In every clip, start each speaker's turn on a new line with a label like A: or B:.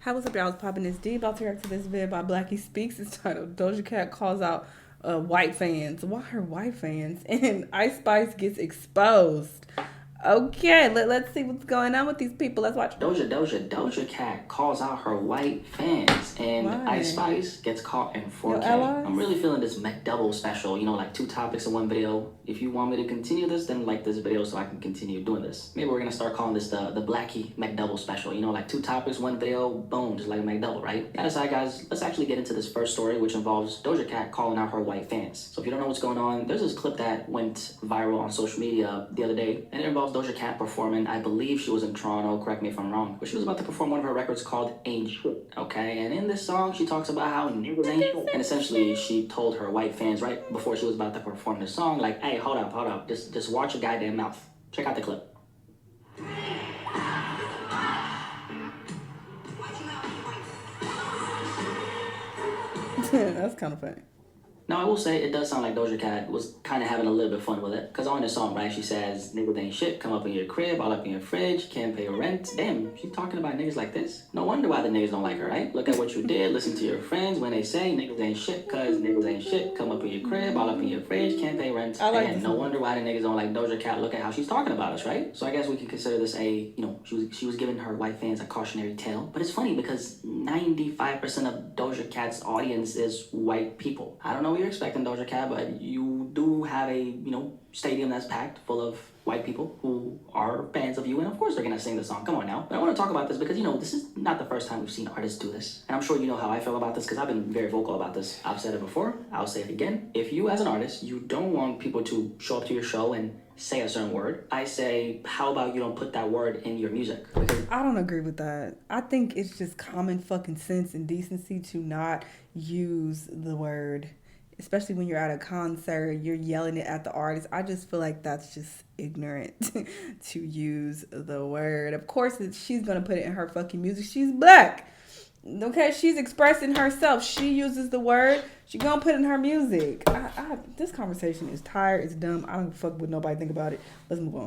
A: How was up, y'all? I was popping this D. About to react to this vid by Blackie Speaks. It's titled Doja Cat calls out white fans. Why her white fans? And Ice Spice gets exposed. Okay, let's see what's going on with these people. Let's watch.
B: Doja Cat calls out her white fans, and
A: Why?
B: Ice Spice gets caught in 4K. I'm really feeling this McDouble special, like 2 topics in one video. If you want me to continue this, then like this video so I can continue doing this. Maybe we're gonna start calling this the Blackie McDouble special, like 2 topics, 1 video, boom, just like a McDouble, right? Yeah, aside, guys, let's actually get into this first story, which involves Doja Cat calling out her white fans. So if you don't know what's going on, there's this clip that went viral on social media the other day, and it involves Doja Cat performing. I believe she was in Toronto, correct me if I'm wrong, but she was about to perform one of her records called Ain't Shit, okay? And in this song, she talks about how niggas ain't shit. And essentially, she told her white fans right before she was about to perform this song, like, hey, hold up, just watch your goddamn mouth. Check out the clip.
A: That's kind of funny.
B: Now, I will say it does sound like Doja Cat was kind of having a little bit of fun with it. Because on this song, right, she says, niggas ain't shit, come up in your crib, all up in your fridge, can't pay your rent. Damn, she's talking about niggas like this. No wonder why the niggas don't like her, right? Look at what you did, listen to your friends when they say niggas ain't shit, cause niggas ain't shit, come up in your crib, all up in your fridge, can't pay rent. Again, no wonder why the niggas don't like Doja Cat. Look at how she's talking about us, right? So I guess we can consider this she was giving her white fans a cautionary tale. But it's funny because 95% of Doja Cat's audience is white people. I don't know what you're expecting, Doja Cat, but you do have a, stadium that's packed full of white people who are fans of you, and of course they're gonna sing the song. Come on now. But I want to talk about this because, this is not the first time we've seen artists do this. And I'm sure you know how I feel about this because I've been very vocal about this. I've said it before, I'll say it again. If you as an artist, you don't want people to show up to your show and say a certain word, I say, how about you don't put that word in your music? Because
A: I don't agree with that. I think it's just common fucking sense and decency to not use the word, especially when you're at a concert, you're yelling it at the artist. I just feel like that's just ignorant to use the word. Of course, she's gonna put it in her fucking music. She's black. Okay, she's expressing herself. She uses the word. She gonna put it in her music. This conversation is tired. It's dumb. I don't fuck with nobody think about it. Let's move on.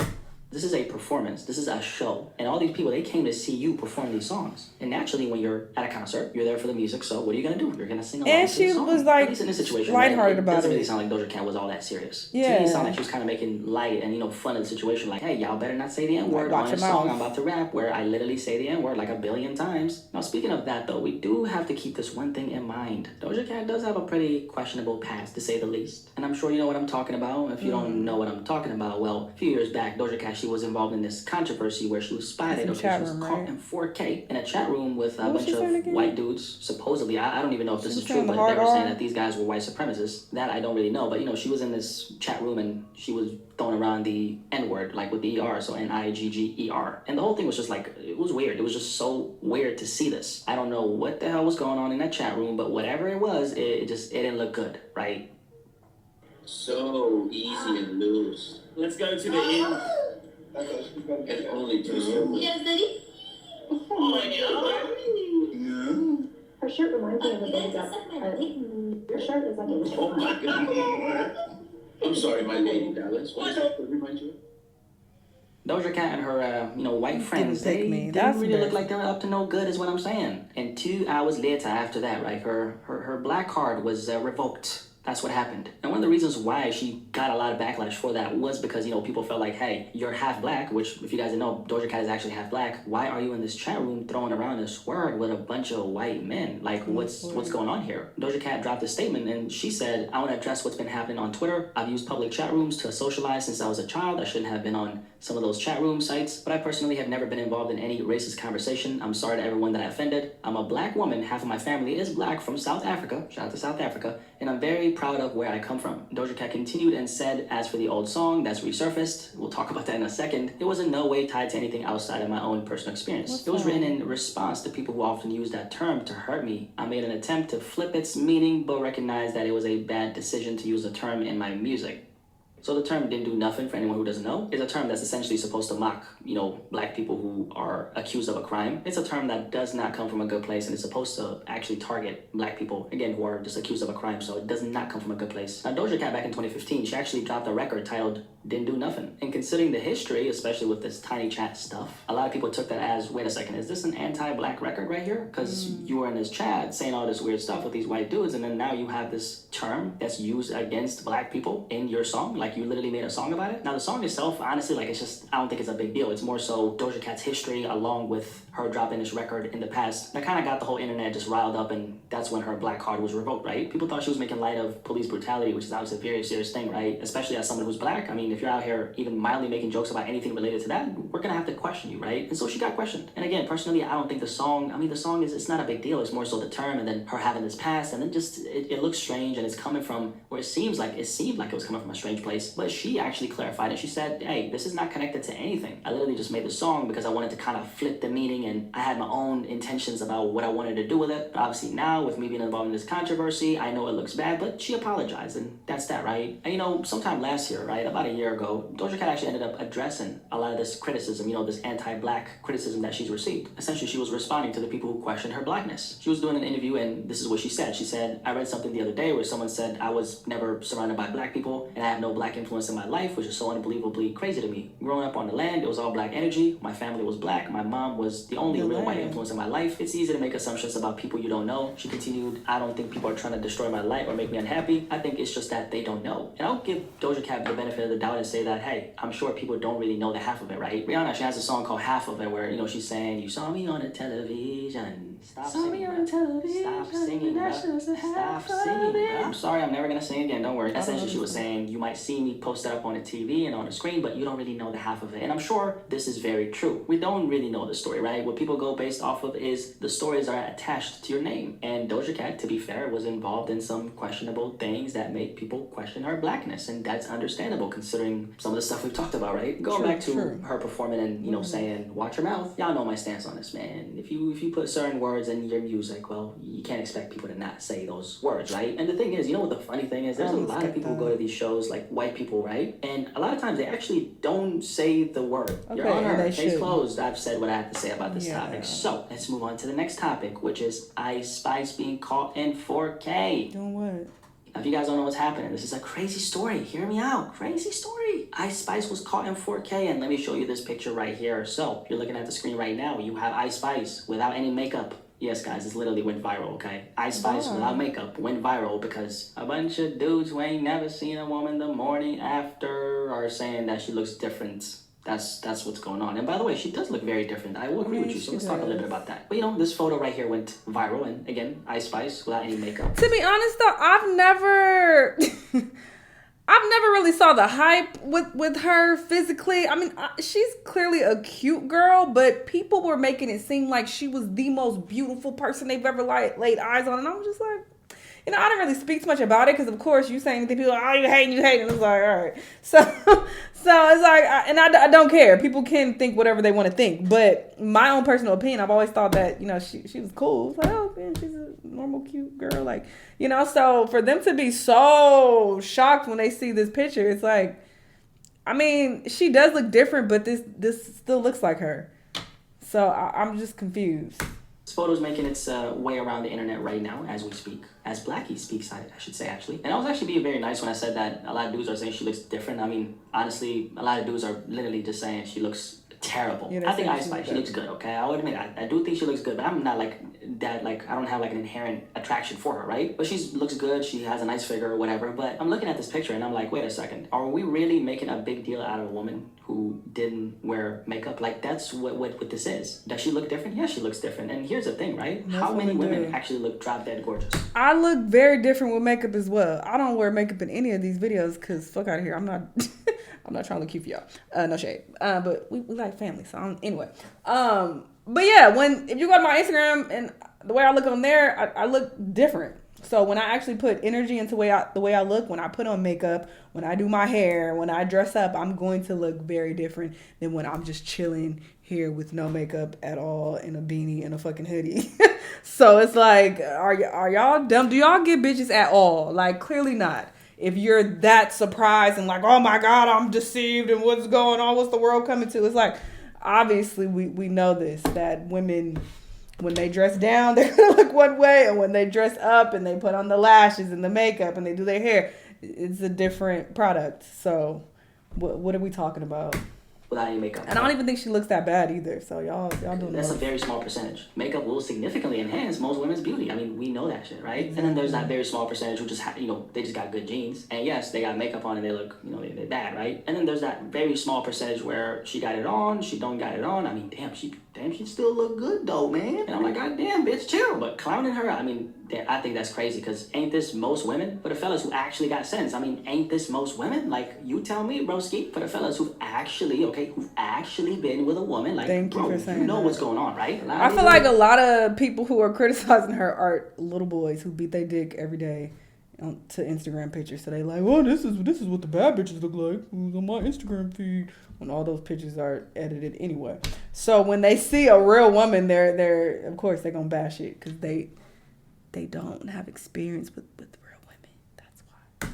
B: This is a performance. This is a show. And all these people, they came to see you perform these songs. And naturally, when you're at a concert, you're there for the music. So what are you going to do? You're going to sing along
A: and
B: to the song.
A: And she was like,
B: at least in this situation,
A: lighthearted about it.
B: It doesn't really sound like Doja Cat was all that serious.
A: Yeah.
B: To me, it sounded like she was kind of making light and, fun of the situation. Like, hey, y'all better not say the N-word on this song I'm about to rap, where I literally say the N-word like 1 billion times. Now, speaking of that, though, we do have to keep this one thing in mind. Doja Cat does have a pretty questionable past, to say the least. And I'm sure you know what I'm talking about. If you don't know what I'm talking about, well, a few years back, Doja Cat, she was involved in this controversy where she was spotted, she was caught in 4K in a chat room with a bunch of white dudes. Supposedly, I don't even know if this is true, but they were saying that these guys were white supremacists. That I don't really know, but she was in this chat room and she was throwing around the N-word, like with the ER, so Nigger. And the whole thing was just like, it was weird. It was just so weird to see this. I don't know what the hell was going on in that chat room, but whatever it was, it didn't look good, right?
C: So easy to lose. Let's go to the end. It's only 2
D: Yes, Daddy?
C: Oh my God.
D: Yeah.
E: Her shirt reminds me of a baby duck. Her shirt is like a...
C: Oh my God. I'm sorry, my lady Dallas. What does it remind you of?
B: Doja Cat and her, white friends, they didn't really look like they were up to no good is what I'm saying. And 2 hours later after that, right, her black card was revoked. That's what happened. And one of the reasons why she got a lot of backlash for that was because, people felt like, hey, you're half black, which if you guys didn't know, Doja Cat is actually half black. Why are you in this chat room throwing around this word with a bunch of white men? Like, what's going on here? Doja Cat dropped a statement and she said, I want to address what's been happening on Twitter. I've used public chat rooms to socialize since I was a child. I shouldn't have been on some of those chat room sites, but I personally have never been involved in any racist conversation. I'm sorry to everyone that I offended. I'm a black woman. Half of my family is black from South Africa. Shout out to South Africa. And I'm very proud of where I come from. Doja Cat continued and said, as for the old song that's resurfaced, we'll talk about that in a second, it was in no way tied to anything outside of my own personal experience. It was written in response to people who often use that term to hurt me. I made an attempt to flip its meaning, but recognized that it was a bad decision to use the term in my music. So the term didn't do nothing, for anyone who doesn't know. It's a term that's essentially supposed to mock, black people who are accused of a crime. It's a term that does not come from a good place, and it's supposed to actually target black people, again, who are just accused of a crime, so it does not come from a good place. Now, Doja Cat back in 2015, she actually dropped a record titled didn't do nothing. And considering the history, especially with this Tiny Chat stuff, a lot of people took that as, wait a second, is this an anti-black record right here? Because you were in this chat saying all this weird stuff with these white dudes, and then now you have this term that's used against black people in your song. Like, you literally made a song about it. Now, the song itself, honestly, like, it's just, I don't think it's a big deal. It's more so Doja Cat's history along with her dropping this record in the past. That kind of got the whole internet just riled up, and that's when her black card was revoked, right? People thought she was making light of police brutality, which is obviously a very serious thing, right? Especially as someone who's black. I mean, if you're out here even mildly making jokes about anything related to that, we're gonna have to question you, right? And so she got questioned. And again, personally, I don't think the song is, it's not a big deal. It's more so the term, and then her having this past, and then just, it looks strange, and it's coming from where it seemed like it was coming from a strange place. But she actually clarified it. She said, hey, this is not connected to anything. I literally just made the song because I wanted to kind of flip the meaning, and I had my own intentions about what I wanted to do with it. But obviously now, with me being involved in this controversy, I know it looks bad, but she apologized, and that's that, right? And you know, sometime last year, right, about a year ago, Doja Cat actually ended up addressing a lot of this criticism, you know, this anti-black criticism that she's received. Essentially, she was responding to the people who questioned her blackness. She was doing an interview, and this is what she said. She said, I read something the other day where someone said I was never surrounded by black people, and I have no black influence in my life, which is so unbelievably crazy to me. Growing up on the land, it was all black energy. My family was black. My mom was the only real white influence in my life. It's easy to make assumptions about people you don't know. She continued, I don't think people are trying to destroy my life or make me unhappy. I think it's just that they don't know. And I'll give Doja Cat the benefit of the doubt and say that, hey, I'm sure people don't really know the half of it, right? Rihanna, she has a song called Half of It where, you know, she's saying, you saw me on the television. Stop singing, bro. Stop singing, bro. Stop singing, bro. I'm sorry, I'm never gonna sing again, don't worry. Essentially, she was saying, you might see me posted up on the TV and on the screen, but you don't really know the half of it. And I'm sure this is very true. We don't really know the story, right? What people go based off of is the stories are attached to your name. And Doja Cat, to be fair, was involved in some questionable things that make people question her blackness. And that's understandable considering some of the stuff we've talked about, right? Going back to her performing and, you know, saying, watch your mouth. Y'all know my stance on this, man. If you put certain words in your music, well, you can't expect people to not say those words, right? And the thing is, you know what the funny thing is? There's a lot of people who go to these shows, like white people, right? And a lot of times they actually don't say the word. Okay, Your Honor, case closed. I've said what I have to say about this topic. So let's move on to the next topic, which is Ice Spice being caught in 4K.
A: Doing what?
B: Now, if you guys don't know what's happening, this is a crazy story. Hear me out. Crazy story. Ice Spice was caught in 4K, and let me show you this picture right here. So, if you're looking at the screen right now, you have Ice Spice without any makeup. Yes, guys, this literally went viral, okay? Ice Spice without makeup went viral because a bunch of dudes who ain't never seen a woman the morning after are saying that she looks different. That's what's going on. And by the way, she does look very different. I will agree with you, so let's talk a little bit about that. But you know, this photo right here went viral, and again, Ice Spice without any makeup.
A: To be honest though, I've never really saw the hype with her physically. I mean, she's clearly a cute girl, but people were making it seem like she was the most beautiful person they've ever laid eyes on, and I was just like, you know, I didn't really speak too much about it because, of course, you say anything, people are like, oh, you hate, and it's like, all right. So it's like, and I don't care. People can think whatever they want to think, but my own personal opinion, I've always thought that, you know, she was cool. It's like, oh, man, she's a normal, cute girl. Like, you know, so for them to be so shocked when they see this picture, it's like, I mean, she does look different, but this still looks like her. So I'm just confused.
B: This photo's making its way around the internet right now as we speak. As Blackie speaks, I should say, actually. And I was actually being very nice when I said that a lot of dudes are saying she looks different. I mean, honestly, a lot of dudes are literally just saying she looks terrible. I think Ice Spice, she looks good, okay? I would admit, I do think she looks good, but I'm not like that, like, I don't have like an inherent attraction for her, right? But she looks good, she has a nice figure or whatever, but I'm looking at this picture and I'm like, wait a second, are we really making a big deal out of a woman who didn't wear makeup? Like, that's what this is. Does she look different? Yeah, she looks different. And here's the thing, right? How many women actually look drop dead gorgeous?
A: I look very different with makeup as well. I don't wear makeup in any of these videos because fuck out of here. I'm not I'm not trying to look cute for y'all. No shade. But we like family, so anyway. But yeah, if you go to my Instagram and the way I look on there, I look different. So when I actually put energy into the way I look, when I put on makeup, when I do my hair, when I dress up, I'm going to look very different than when I'm just chilling here with no makeup at all in a beanie and a fucking hoodie. So it's like, are y'all dumb? Do y'all get bitches at all? Like, clearly not. If you're that surprised and like, oh my God, I'm deceived and what's going on? What's the world coming to? It's like, obviously we know this, that women, when they dress down, they're going to look one way. And when they dress up and they put on the lashes and the makeup and they do their hair, it's a different product. So What are we talking about?
B: Without any makeup.
A: And I don't even think she looks that bad either. So y'all doing
B: that's a very small percentage. Makeup will significantly enhance most women's beauty. I mean, we know that shit, right? Exactly. And then there's that very small percentage who just they just got good genes. And yes, they got makeup on and they look, they're bad, right? And then there's that very small percentage where she got it on, she don't got it on. I mean, damn, she still look good though, man. And I'm like, God damn, bitch, chill. But clowning her, I mean, I think that's crazy because ain't this most women? For the fellas who actually got sense, I mean, ain't this most women? Like, you tell me, broski, for the fellas who've actually been with a woman, like,
A: thank you for saying
B: you know
A: that.
B: What's going on, right?
A: I feel like a lot of people who are criticizing her are little boys who beat their dick every day to Instagram pictures. So they like, well, this is what the bad bitches look like who's on my Instagram feed. When all those pictures are edited anyway. So when they see a real woman, they're of course they're gonna bash it because they don't have experience with real women. That's why.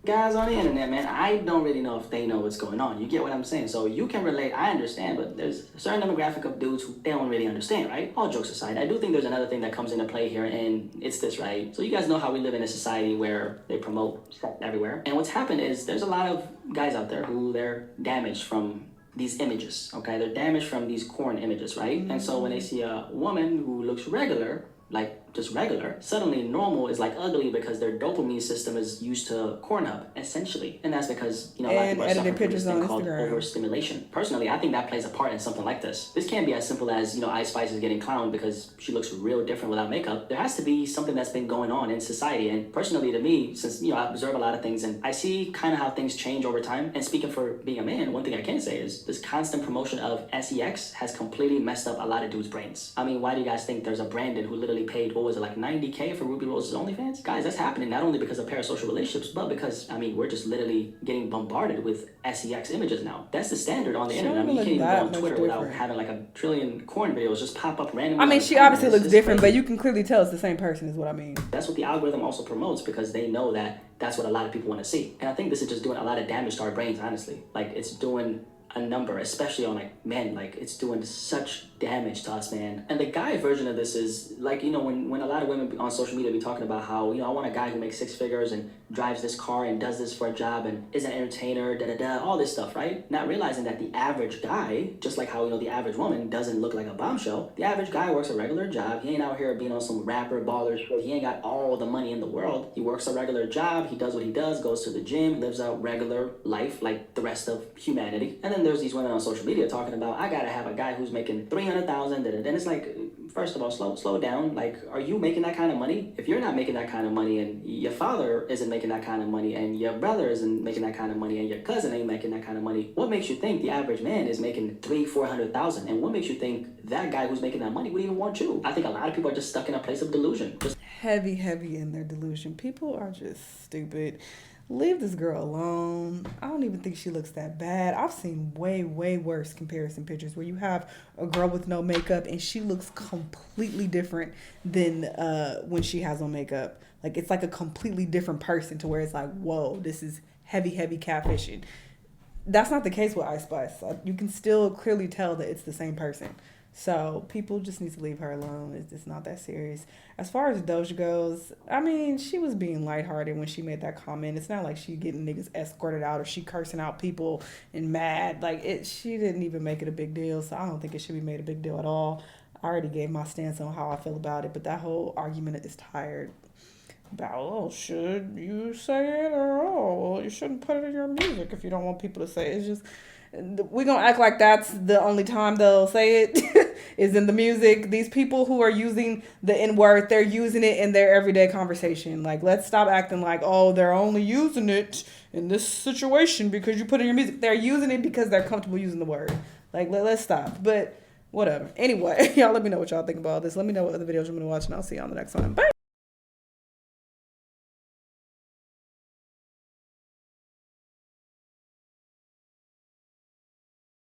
B: Guys on the internet, man, I don't really know if they know what's going on. You get what I'm saying? So you can relate, I understand, but there's a certain demographic of dudes who they don't really understand, right? All jokes aside, I do think there's another thing that comes into play here, and it's this, right? So you guys know how we live in a society where they promote sex everywhere. And what's happened is there's a lot of guys out there who they're damaged from these images, okay? They're damaged from these corn images, right? Mm-hmm. And so when they see a woman who looks regular, like just regular, suddenly normal is like ugly because their dopamine system is used to Pornhub, essentially. And that's because, a lot of people are suffering from this thing called overstimulation. Personally, I think that plays a part in something like this. This can't be as simple as, Ice Spice is getting clowned because she looks real different without makeup. There has to be something that's been going on in society. And personally to me, since, I observe a lot of things and I see kind of how things change over time. And speaking for being a man, one thing I can say is this constant promotion of sex has completely messed up a lot of dudes' brains. I mean, why do you guys think there's a Brandon who literally paid, what was it, like $90K for Ruby Rose's OnlyFans? Guys, that's happening not only because of parasocial relationships, but because, we're just literally getting bombarded with sex images now. That's the standard on the internet. I mean, you can't even go on Twitter without having like a trillion corn videos just pop up randomly.
A: I mean, she obviously looks different, but you can clearly tell it's the same person is what I mean.
B: That's what the algorithm also promotes because they know that that's what a lot of people want to see. And I think this is just doing a lot of damage to our brains, honestly. Like, it's doing a number, especially on like men, like it's doing such damage to us, man. And the guy version of this is like, when a lot of women on social media be talking about how, I want a guy who makes 6 figures and drives this car and does this for a job and is an entertainer, all this stuff, right? Not realizing that the average guy, just like how, the average woman doesn't look like a bombshell, the average guy works a regular job. He ain't out here being on some rapper baller shit. He ain't got all the money in the world. He works a regular job. He does what he does, goes to the gym, lives a regular life like the rest of humanity. And then there's these women on social media talking about, I gotta have a guy who's making $300,000. Then it's like, first of all, slow down. Like, are you making that kind of money? If you're not making that kind of money and your father isn't making that kind of money and your brother isn't making that kind of money and your cousin ain't making that kind of money, what makes you think the average man is making $300,000-$400,000? And what makes you think that guy who's making that money would even want you? I think a lot of people are just stuck in a place of delusion.
A: Heavy in their delusion. People are just stupid. Leave this girl alone. I don't even think she looks that bad. I've seen way worse comparison pictures where you have a girl with no makeup and she looks completely different than when she has on makeup. Like, it's like a completely different person to where it's like, whoa, this is heavy catfishing. That's not the case with Ice Spice. You can still clearly tell that it's the same person. So people just need to leave her alone. It's not that serious. As far as Doja goes, I mean, she was being lighthearted when she made that comment. It's not like she getting niggas escorted out or she cursing out people and mad. Like, she didn't even make it a big deal, so I don't think it should be made a big deal at all. I already gave my stance on how I feel about it, but that whole argument is tired. About, should you say it or, well, you shouldn't put it in your music if you don't want people to say it. It's just, we're going to act like that's the only time they'll say it is in the music. These people who are using the N-word, they're using it in their everyday conversation. Like, let's stop acting like, they're only using it in this situation because you put it in your music. They're using it because they're comfortable using the word. Like, let's stop. But whatever. Anyway, y'all let me know what y'all think about this. Let me know what other videos you're going to watch, and I'll see you on the next one. Bye.